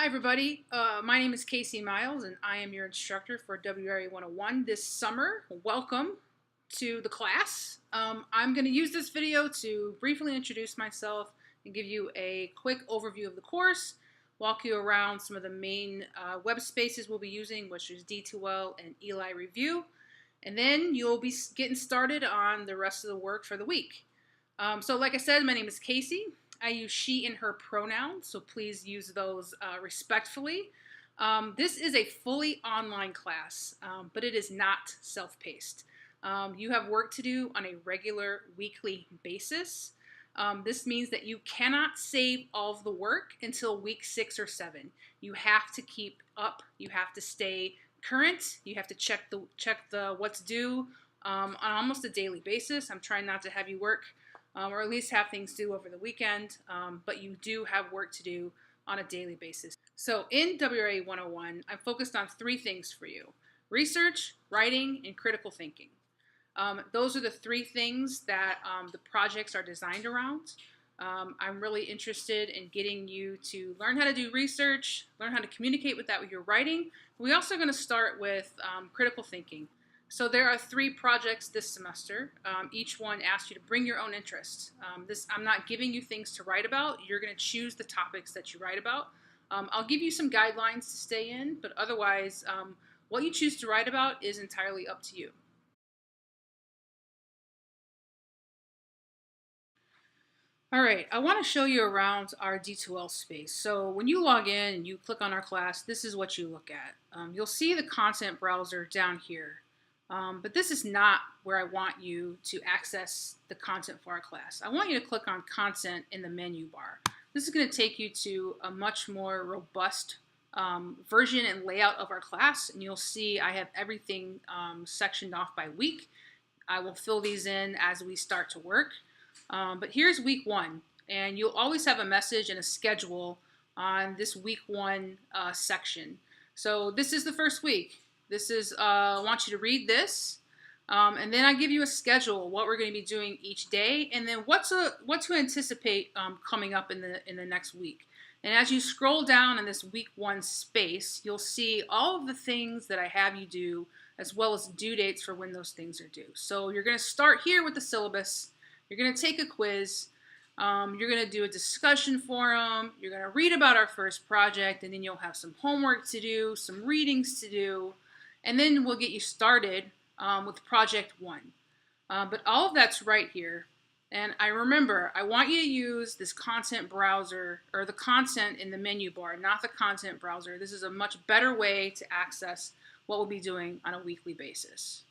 everybody. My name is Casey Miles, and I am your instructor for WRA 101 this summer. Welcome to the class. I'm going to use this video to briefly introduce myself and give you a quick overview of the course, walk you around some of the main web spaces we'll be using, which is D2L and Eli Review, and then you'll be getting started on the rest of the work for the week. So like I said, my name is Casey. I use she and her pronouns, so please use those respectfully. This is a fully online class, but it is not self-paced. You have work to do on a regular weekly basis. This means that you cannot save all of the work until week 6 or 7. You have to keep up. You have to stay current. You have to check the what's due on almost a daily basis. I'm trying not to have you work or at least have things due over the weekend, but you do have work to do on a daily basis. So in WRA 101, I'm focused on 3 things for you: research, writing, and critical thinking. Those are the 3 things that the projects are designed around. I'm really interested in getting you to learn how to do research, learn how to communicate with that with your writing. We're also going to start with critical thinking. So there are 3 projects this semester. Each one asks you to bring your own interests. I'm not giving you things to write about. You're going to choose the topics that you write about. I'll give you some guidelines to stay in, but otherwise, what you choose to write about is entirely up to you. All right, I want to show you around our D2L space. So when you log in and you click on our class, this is what you look at. You'll see the content browser down here. But this is not where I want you to access the content for our class. I want you to click on content in the menu bar. This is going to take you to a much more robust version and layout of our class, and you'll see I have everything sectioned off by week. I will fill these in as we start to work. But here's week 1, and you'll always have a message and a schedule on this week 1 section. So this is the first week. This is, I want you to read this, and then I give you a schedule, what we're going to be doing each day, and then what to anticipate coming up in the next week. And as you scroll down in this week 1 space, you'll see all of the things that I have you do, as well as due dates for when those things are due. So you're going to start here with the syllabus. You're going to take a quiz. You're going to do a discussion forum. You're going to read about our first project, and then you'll have some homework to do, some readings to do. And then we'll get you started with project 1. But all of that's right here. And I want you to use this content browser, or the content in the menu bar, not the content browser. This is a much better way to access what we'll be doing on a weekly basis.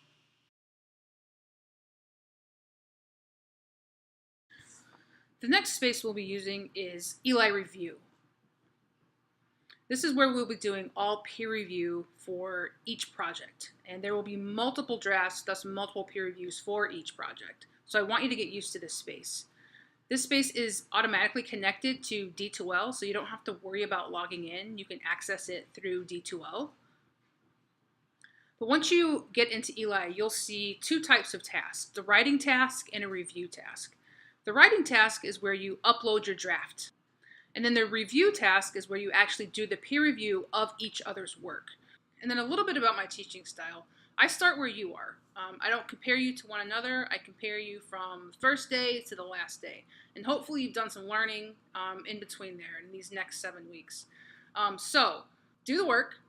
The next space we'll be using is Eli Review. This is where we'll be doing all peer review for each project. And there will be multiple drafts, thus multiple peer reviews for each project. So I want you to get used to this space. This space is automatically connected to D2L, so you don't have to worry about logging in. You can access it through D2L. But once you get into Eli, you'll see 2 types of tasks: the writing task and a review task. The writing task is where you upload your draft. And then the review task is where you actually do the peer review of each other's work. And then a little bit about my teaching style. I start where you are. I don't compare you to one another. I compare you from the first day to the last day. And hopefully you've done some learning in between there in these next 7 weeks. So do the work,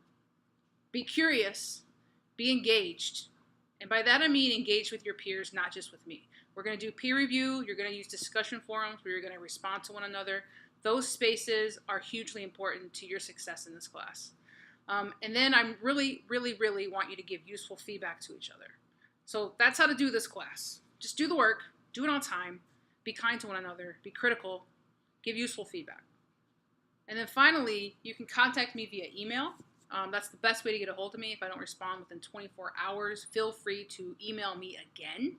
be curious, be engaged. And by that I mean engage with your peers, not just with me. We're going to do peer review. You're going to use discussion forums where you're going to respond to one another. Those spaces are hugely important to your success in this class. And then I really want you to give useful feedback to each other. So that's how to do this class. Just do the work, do it on time, be kind to one another, be critical, give useful feedback. And then finally, you can contact me via email. That's the best way to get a hold of me. If I don't respond within 24 hours, feel free to email me again.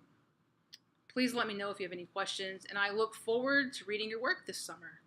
Please let me know if you have any questions, and I look forward to reading your work this summer.